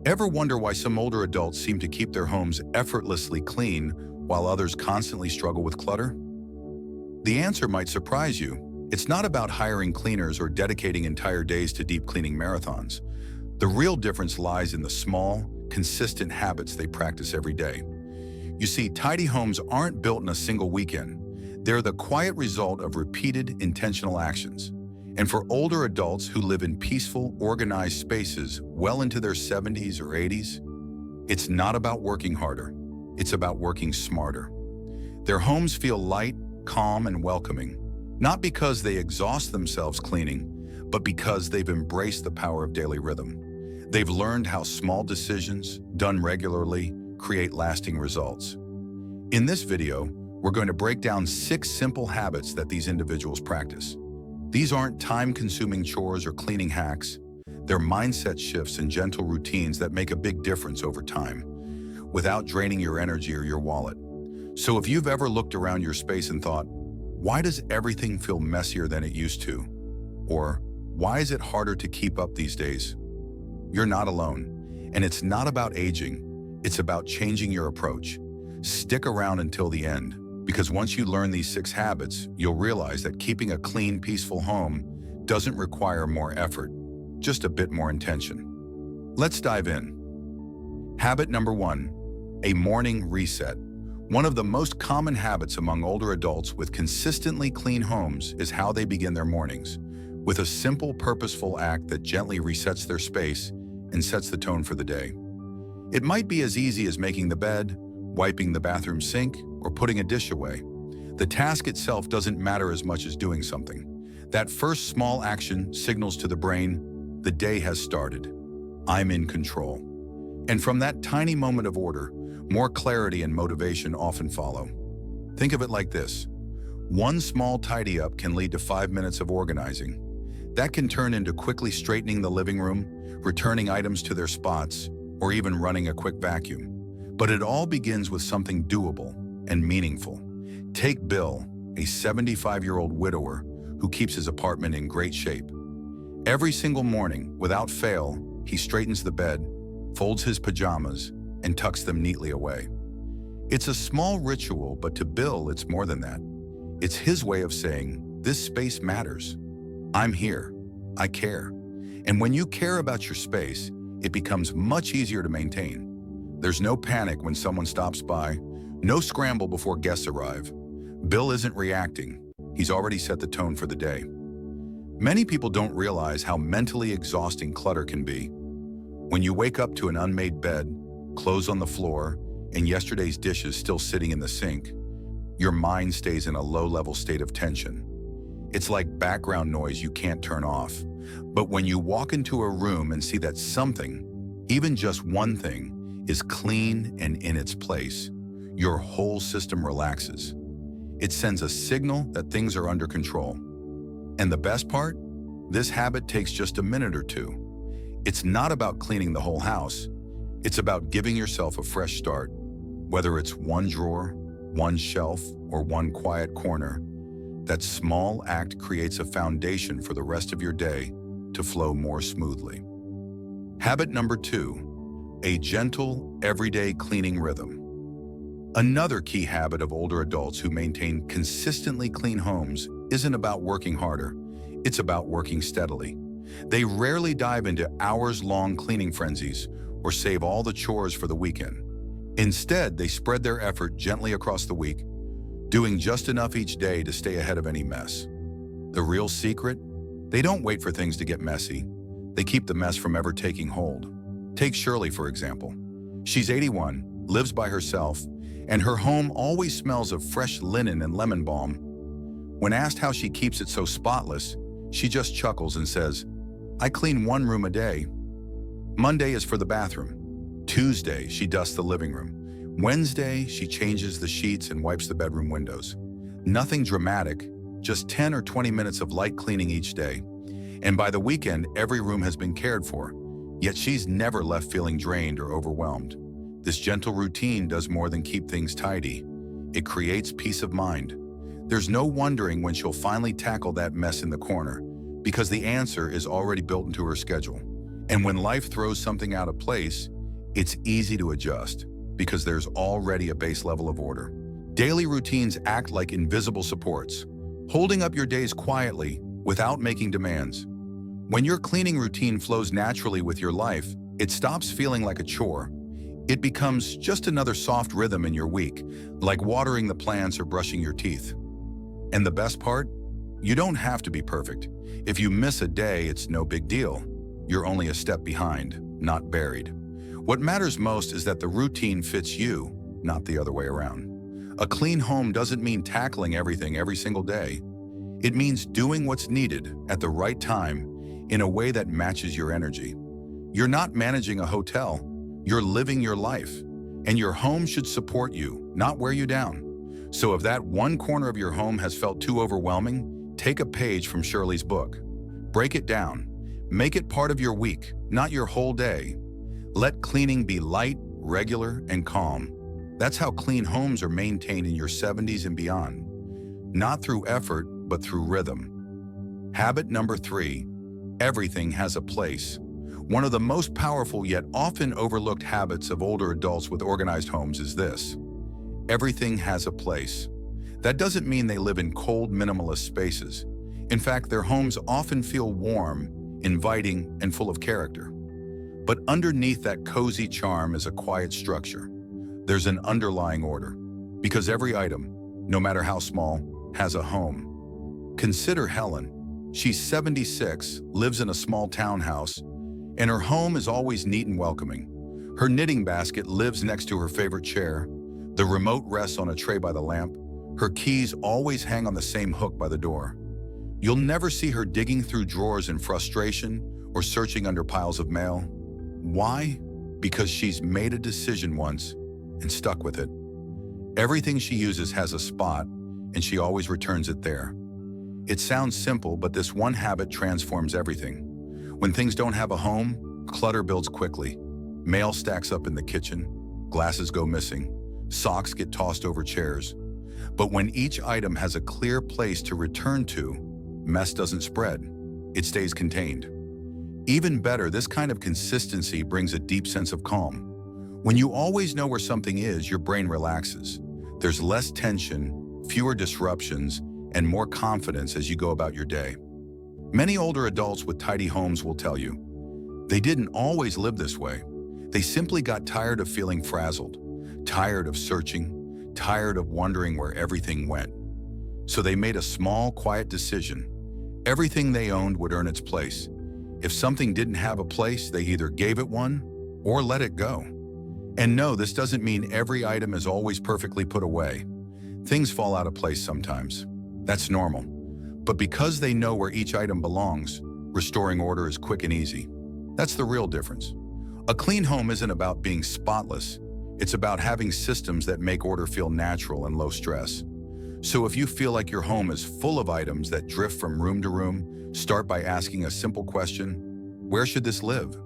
Ever wonder why some older adults seem to keep their homes effortlessly clean while others constantly struggle with clutter? The answer might surprise you. It's not about hiring cleaners or dedicating entire days to deep cleaning marathons. The real difference lies in the small, consistent habits they practice every day. You see, tidy homes aren't built in a single weekend. They're the quiet result of repeated, intentional actions. And for older adults who live in peaceful, organized spaces well into their 70s or 80s, it's not about working harder. It's about working smarter. Their homes feel light, calm, and welcoming, not because they exhaust themselves cleaning, but because they've embraced the power of daily rhythm. They've learned how small decisions, done regularly, create lasting results. In this video, we're going to break down 6 simple habits that these individuals practice. These aren't time-consuming chores or cleaning hacks. They're mindset shifts and gentle routines that make a big difference over time, without draining your energy or your wallet. So if you've ever looked around your space and thought, why does everything feel messier than it used to? Or why is it harder to keep up these days? You're not alone. And it's not about aging. It's about changing your approach. Stick around until the end, because once you learn these 6 habits, you'll realize that keeping a clean, peaceful home doesn't require more effort, just a bit more intention. Let's dive in. Habit number 1, a morning reset. One of the most common habits among older adults with consistently clean homes is how they begin their mornings, with a simple, purposeful act that gently resets their space and sets the tone for the day. It might be as easy as making the bed, wiping the bathroom sink, or putting a dish away. The task itself doesn't matter as much as doing something. That first small action signals to the brain, the day has started. I'm in control. And from that tiny moment of order, more clarity and motivation often follow. Think of it like this. One small tidy up can lead to 5 minutes of organizing. That can turn into quickly straightening the living room, returning items to their spots, or even running a quick vacuum. But it all begins with something doable and meaningful. Take Bill, a 75-year-old widower who keeps his apartment in great shape. Every single morning, without fail, he straightens the bed, folds his pajamas, and tucks them neatly away. It's a small ritual, but to Bill, it's more than that. It's his way of saying, this space matters. I'm here. I care. And when you care about your space, it becomes much easier to maintain. There's no panic when someone stops by, no scramble before guests arrive. Bill isn't reacting. He's already set the tone for the day. Many people don't realize how mentally exhausting clutter can be. When you wake up to an unmade bed, clothes on the floor, and yesterday's dishes still sitting in the sink, your mind stays in a low-level state of tension. It's like background noise you can't turn off. But when you walk into a room and see that something, even just one thing, is clean and in its place, your whole system relaxes. It sends a signal that things are under control. And the best part? This habit takes just a minute or 2. It's not about cleaning the whole house. It's about giving yourself a fresh start. Whether it's one drawer, one shelf, or one quiet corner, that small act creates a foundation for the rest of your day to flow more smoothly. Habit number 2, a gentle, everyday cleaning rhythm. Another key habit of older adults who maintain consistently clean homes isn't about working harder. It's about working steadily. They rarely dive into hours-long cleaning frenzies or save all the chores for the weekend. Instead, they spread their effort gently across the week, doing just enough each day to stay ahead of any mess. The real secret? They don't wait for things to get messy. They keep the mess from ever taking hold. Take Shirley, for example. She's 81, lives by herself, and her home always smells of fresh linen and lemon balm. When asked how she keeps it so spotless, she just chuckles and says, I clean one room a day. Monday is for the bathroom. Tuesday, she dusts the living room. Wednesday, she changes the sheets and wipes the bedroom windows. Nothing dramatic, just 10 or 20 minutes of light cleaning each day. And by the weekend, every room has been cared for. Yet she's never left feeling drained or overwhelmed. This gentle routine does more than keep things tidy. It creates peace of mind. There's no wondering when she'll finally tackle that mess in the corner, because the answer is already built into her schedule. And when life throws something out of place, It's easy to adjust because there's already a base level of order. Daily routines act like invisible supports, holding up your days quietly without making demands. When your cleaning routine flows naturally with your life, it stops feeling like a chore. It becomes just another soft rhythm in your week, like watering the plants or brushing your teeth. And the best part? You don't have to be perfect. If you miss a day, it's no big deal. You're only a step behind, not buried. What matters most is that the routine fits you, not the other way around. A clean home doesn't mean tackling everything every single day. It means doing what's needed at the right time in a way that matches your energy. You're not managing a hotel, you're living your life, and your home should support you, not wear you down. So if that one corner of your home has felt too overwhelming, take a page from Shirley's book. Break it down. Make it part of your week, not your whole day. Let cleaning be light, regular, and calm. That's how clean homes are maintained in your 70s and beyond. Not through effort, but through rhythm. Habit number 3, everything has a place. One of the most powerful yet often overlooked habits of older adults with organized homes is this: everything has a place. That doesn't mean they live in cold, minimalist spaces. In fact, their homes often feel warm, inviting, and full of character. But underneath that cozy charm is a quiet structure. There's an underlying order, because every item, no matter how small, has a home. Consider Helen. She's 76, lives in a small townhouse, and her home is always neat and welcoming. Her knitting basket lives next to her favorite chair. The remote rests on a tray by the lamp. Her keys always hang on the same hook by the door. You'll never see her digging through drawers in frustration or searching under piles of mail. Why? Because she's made a decision once and stuck with it. Everything she uses has a spot, and she always returns it there. It sounds simple, but this one habit transforms everything. When things don't have a home, clutter builds quickly. Mail stacks up in the kitchen, glasses go missing, socks get tossed over chairs. But when each item has a clear place to return to, mess doesn't spread. It stays contained. Even better, this kind of consistency brings a deep sense of calm. When you always know where something is, your brain relaxes. There's less tension, fewer disruptions, and more confidence as you go about your day. Many older adults with tidy homes will tell you, they didn't always live this way. They simply got tired of feeling frazzled, tired of searching, tired of wondering where everything went. So they made a small, quiet decision. Everything they owned would earn its place. If something didn't have a place, they either gave it one or let it go. And no, this doesn't mean every item is always perfectly put away. Things fall out of place sometimes. That's normal. But because they know where each item belongs, restoring order is quick and easy. That's the real difference. A clean home isn't about being spotless. It's about having systems that make order feel natural and low stress. So if you feel like your home is full of items that drift from room to room, start by asking a simple question: where should this live?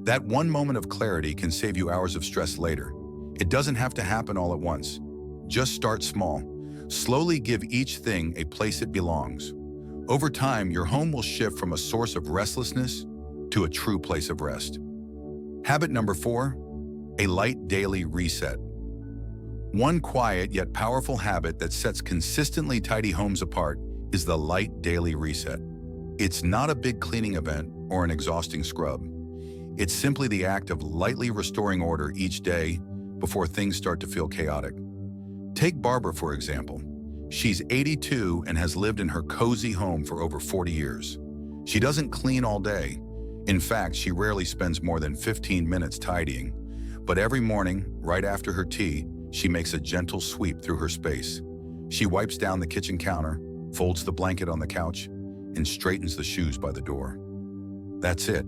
That one moment of clarity can save you hours of stress later. It doesn't have to happen all at once. Just start small. Slowly give each thing a place it belongs. Over time, your home will shift from a source of restlessness to a true place of rest. Habit number 4, a light daily reset. One quiet yet powerful habit that sets consistently tidy homes apart is the light daily reset. It's not a big cleaning event or an exhausting scrub. It's simply the act of lightly restoring order each day before things start to feel chaotic. Take Barbara, for example. She's 82 and has lived in her cozy home for over 40 years. She doesn't clean all day. In fact, she rarely spends more than 15 minutes tidying. But every morning, right after her tea, she makes a gentle sweep through her space. She wipes down the kitchen counter, folds the blanket on the couch, and straightens the shoes by the door. That's it.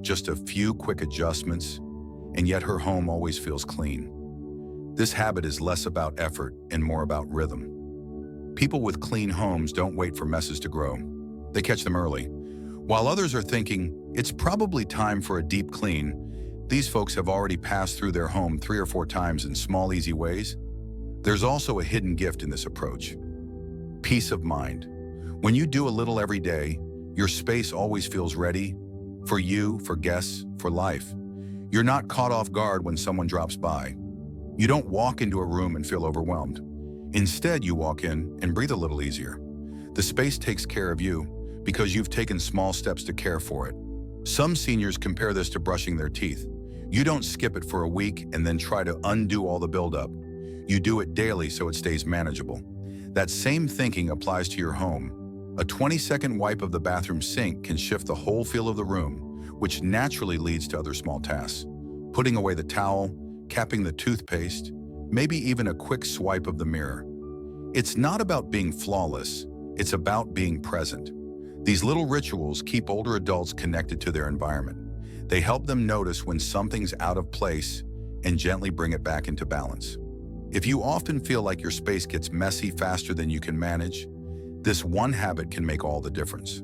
Just a few quick adjustments, and yet her home always feels clean. This habit is less about effort and more about rhythm. People with clean homes don't wait for messes to grow. They catch them early. While others are thinking, it's probably time for a deep clean, these folks have already passed through their home 3 or 4 times in small, easy ways. There's also a hidden gift in this approach: peace of mind. When you do a little every day, your space always feels ready for you, for guests, for life. You're not caught off guard when someone drops by. You don't walk into a room and feel overwhelmed. Instead, you walk in and breathe a little easier. The space takes care of you because you've taken small steps to care for it. Some seniors compare this to brushing their teeth. You don't skip it for a week and then try to undo all the buildup. You do it daily so it stays manageable. That same thinking applies to your home. A 20-second wipe of the bathroom sink can shift the whole feel of the room, which naturally leads to other small tasks. Putting away the towel, capping the toothpaste, maybe even a quick swipe of the mirror. It's not about being flawless, it's about being present. These little rituals keep older adults connected to their environment. They help them notice when something's out of place and gently bring it back into balance. If you often feel like your space gets messy faster than you can manage, this one habit can make all the difference.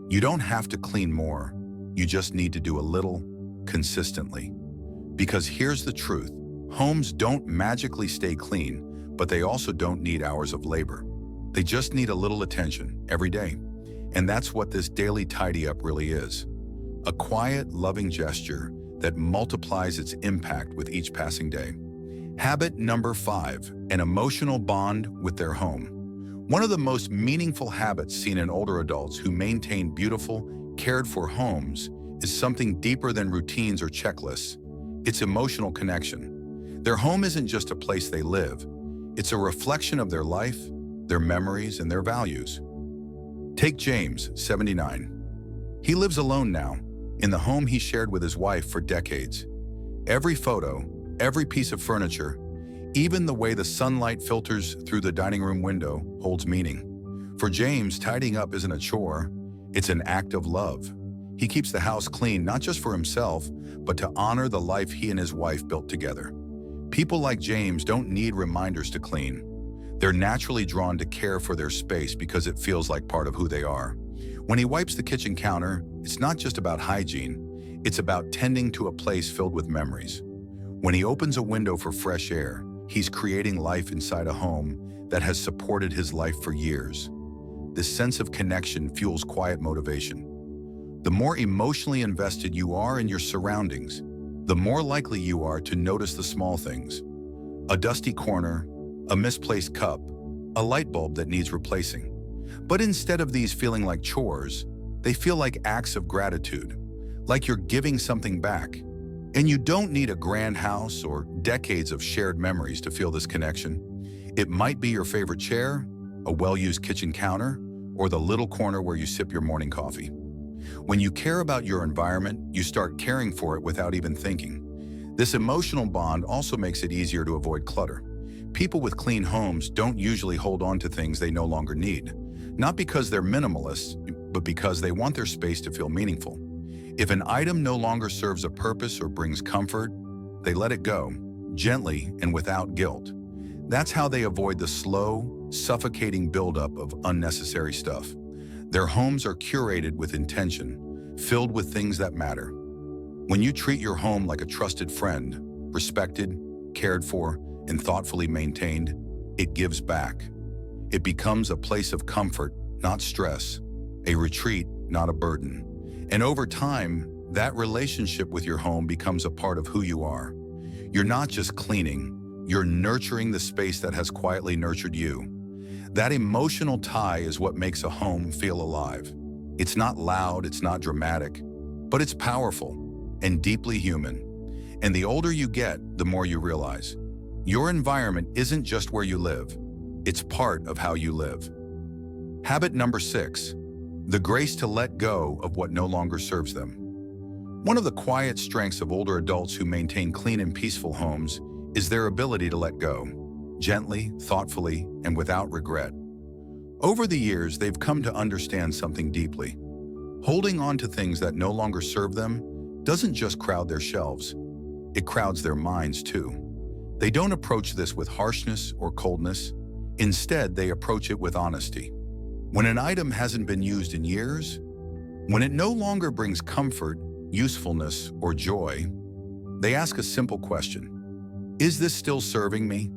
You don't have to clean more, you just need to do a little, consistently. Because here's the truth, homes don't magically stay clean, but they also don't need hours of labor. They just need a little attention every day. And that's what this daily tidy up really is. A quiet, loving gesture that multiplies its impact with each passing day. Habit number 5, an emotional bond with their home. One of the most meaningful habits seen in older adults who maintain beautiful, cared-for homes is something deeper than routines or checklists. It's emotional connection. Their home isn't just a place they live. It's a reflection of their life, their memories, and their values. Take James, 79. He lives alone now, in the home he shared with his wife for decades. Every photo, every piece of furniture, even the way the sunlight filters through the dining room window holds meaning. For James, tidying up isn't a chore, it's an act of love. He keeps the house clean not just for himself, but to honor the life he and his wife built together. People like James don't need reminders to clean. They're naturally drawn to care for their space because it feels like part of who they are. When he wipes the kitchen counter, it's not just about hygiene, it's about tending to a place filled with memories. When he opens a window for fresh air, he's creating life inside a home that has supported his life for years. This sense of connection fuels quiet motivation. The more emotionally invested you are in your surroundings, the more likely you are to notice the small things. A dusty corner, a misplaced cup, a light bulb that needs replacing. But instead of these feeling like chores, they feel like acts of gratitude, like you're giving something back. And you don't need a grand house or decades of shared memories to feel this connection. It might be your favorite chair, a well-used kitchen counter, or the little corner where you sip your morning coffee. When you care about your environment, you start caring for it without even thinking. This emotional bond also makes it easier to avoid clutter. People with clean homes don't usually hold on to things they no longer need, not because they're minimalists, but because they want their space to feel meaningful. If an item no longer serves a purpose or brings comfort, they let it go, gently and without guilt. That's how they avoid the slow, suffocating buildup of unnecessary stuff. Their homes are curated with intention, filled with things that matter. When you treat your home like a trusted friend, respected, cared for, and thoughtfully maintained, it gives back. It becomes a place of comfort, not stress, a retreat, not a burden. And over time, that relationship with your home becomes a part of who you are. You're not just cleaning, you're nurturing the space that has quietly nurtured you. That emotional tie is what makes a home feel alive. It's not loud, it's not dramatic, but it's powerful and deeply human. And the older you get, the more you realize. Your environment isn't just where you live, it's part of how you live. Habit number 6, the grace to let go of what no longer serves them. One of the quiet strengths of older adults who maintain clean and peaceful homes is their ability to let go, gently, thoughtfully, and without regret. Over the years, they've come to understand something deeply. Holding on to things that no longer serve them doesn't just crowd their shelves, it crowds their minds too. They don't approach this with harshness or coldness. Instead, they approach it with honesty. When an item hasn't been used in years, when it no longer brings comfort, usefulness, or joy, they ask a simple question: is this still serving me?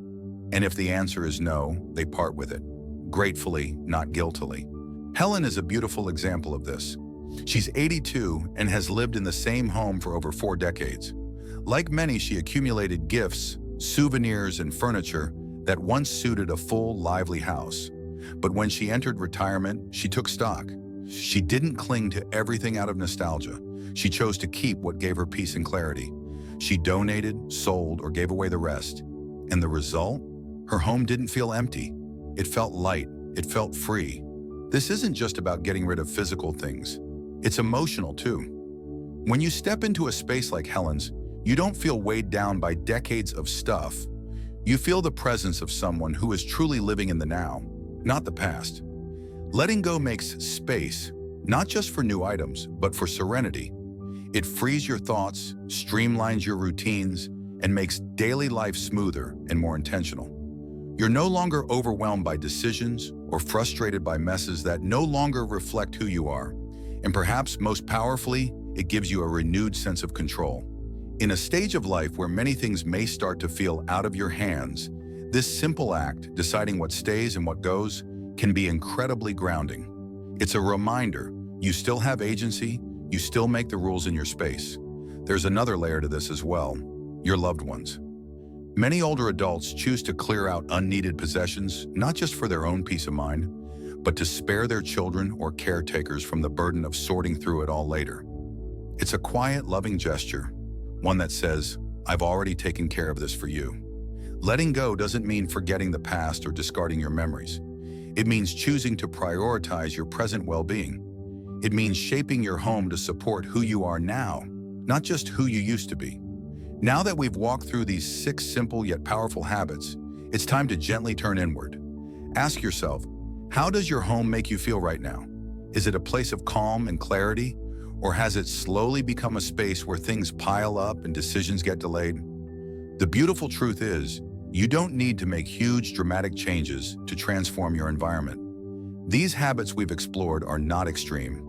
And if the answer is no, they part with it, gratefully, not guiltily. Helen is a beautiful example of this. She's 82 and has lived in the same home for over 4 decades. Like many, she accumulated gifts, souvenirs, and furniture that once suited a full, lively house. But when she entered retirement, she took stock. She didn't cling to everything out of nostalgia. She chose to keep what gave her peace and clarity. She donated, sold, or gave away the rest. And the result? Her home didn't feel empty. It felt light. It felt free. This isn't just about getting rid of physical things. It's emotional too. When you step into a space like Helen's, you don't feel weighed down by decades of stuff. You feel the presence of someone who is truly living in the now, not the past. Letting go makes space, not just for new items, but for serenity. It frees your thoughts, streamlines your routines, and makes daily life smoother and more intentional. You're no longer overwhelmed by decisions or frustrated by messes that no longer reflect who you are. And perhaps most powerfully, it gives you a renewed sense of control. In a stage of life where many things may start to feel out of your hands, this simple act, deciding what stays and what goes, can be incredibly grounding. It's a reminder you still have agency, you still make the rules in your space. There's another layer to this as well, your loved ones. Many older adults choose to clear out unneeded possessions, not just for their own peace of mind, but to spare their children or caretakers from the burden of sorting through it all later. It's a quiet, loving gesture, one that says, "I've already taken care of this for you." Letting go doesn't mean forgetting the past or discarding your memories. It means choosing to prioritize your present well-being. It means shaping your home to support who you are now, not just who you used to be. Now that we've walked through these 6 simple yet powerful habits, it's time to gently turn inward. Ask yourself, how does your home make you feel right now? Is it a place of calm and clarity, or has it slowly become a space where things pile up and decisions get delayed? The beautiful truth is, you don't need to make huge, dramatic changes to transform your environment. These habits we've explored are not extreme.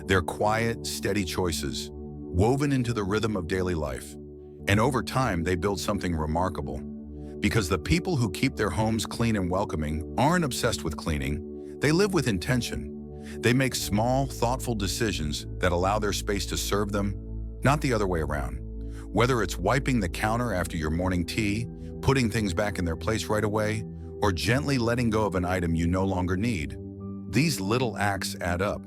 They're quiet, steady choices, woven into the rhythm of daily life. And over time, they build something remarkable. Because the people who keep their homes clean and welcoming aren't obsessed with cleaning, they live with intention. They make small, thoughtful decisions that allow their space to serve them, not the other way around. Whether it's wiping the counter after your morning tea, putting things back in their place right away, or gently letting go of an item you no longer need, these little acts add up.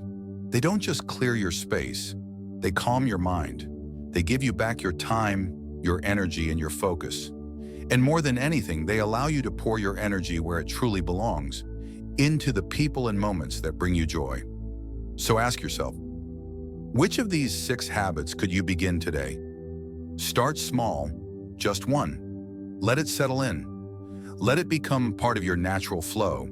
They don't just clear your space, they calm your mind. They give you back your time, your energy, and your focus. And more than anything, they allow you to pour your energy where it truly belongs, into the people and moments that bring you joy. So ask yourself, which of these 6 habits could you begin today? Start small, just one. Let it settle in. Let it become part of your natural flow.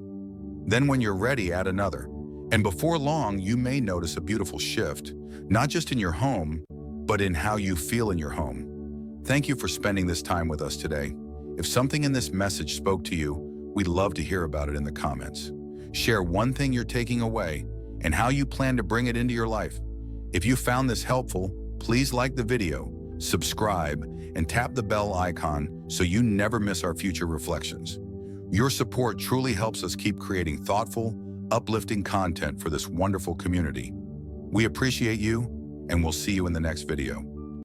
Then when you're ready, add another. And before long, you may notice a beautiful shift, not just in your home, but in how you feel in your home. Thank you for spending this time with us today. If something in this message spoke to you, we'd love to hear about it in the comments. Share one thing you're taking away and how you plan to bring it into your life. If you found this helpful, please like the video, subscribe, and tap the bell icon so you never miss our future reflections. Your support truly helps us keep creating thoughtful, uplifting content for this wonderful community. We appreciate you, and we'll see you in the next video.